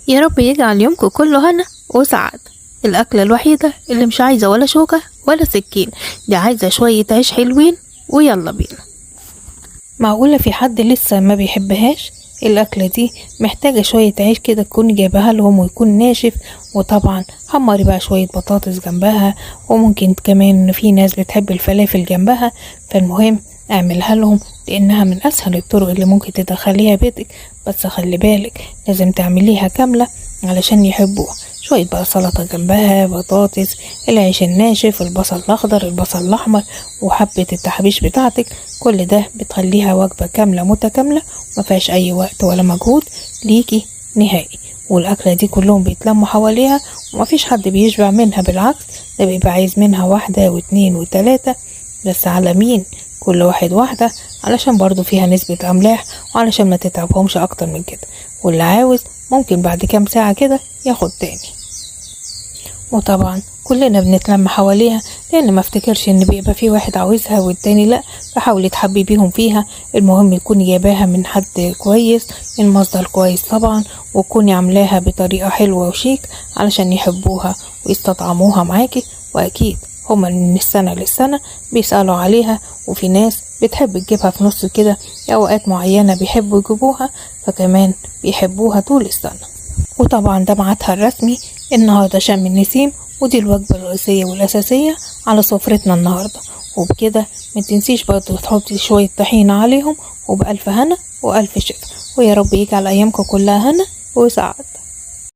يا رب يجعل يومكم كله هنا وسعادة. الأكلة الوحيدة اللي مش عايزة ولا شوكة ولا سكين، دي عايزة شوية عيش حلوين ويلا بينا. معقولة في حد لسه ما بيحبهاش؟ الأكلة دي محتاجة شوية عيش كده تكون جايبها لهم ويكون ناشف، وطبعا حمري بقى شوية بطاطس جنبها، وممكن كمان في ناس بتحب الفلافل جنبها. فالمهم اعملها لهم لأنها من أسهل الطرق اللي ممكن تدخليها بيتك، بس خلي بالك لازم تعمليها كاملة علشان يحبوها. شوية بقى سلطة جنبها، بطاطس، العيش الناشف، البصل الأخضر، البصل الأحمر، وحبة التحبيش بتاعتك. كل ده بتخليها وجبة كاملة متكاملة ومفيهاش أي وقت ولا مجهود ليكي نهائي. والأكلة دي كلهم بيتلموا حواليها ومفيش حد بيشبع منها، بالعكس ده بيبقى عايز منها واحدة واتنين وتلاتة. بس على مين؟ كل واحد واحدة، علشان برضو فيها نسبة أملاح وعلشان ما تتعبهمش أكتر من كده. واللي عاوز ممكن بعد كام ساعة كده ياخد تاني. وطبعا كلنا بنتلم حواليها، لان ما افتكرش ان بيبقى في واحد عاوزها والتاني لا. فحاولي تحببيهم فيها. المهم يكون جايباها من حد كويس، من مصدر كويس طبعا، وكوني عاملاها بطريقة حلوة وشيك علشان يحبوها ويستطعموها معاكي. واكيد هما من السنة للسنة بيسألوا عليها، وفي ناس بتحب تجيبها في نص كده، اوقات معينة بيحبوا يجيبوها، فكمان بيحبوها طول السنة. وطبعا ده ميعادها الرسمي النهاردة، شم النسيم، ودي الوجبة الرئيسية والأساسية على سفرتنا النهاردة. وبكده متنسيش برضو تحطي شوية طحينة عليهم، وبألف هنا وألف شفا، ويا رب يجعل أيامكم كلها هنا وسعادة.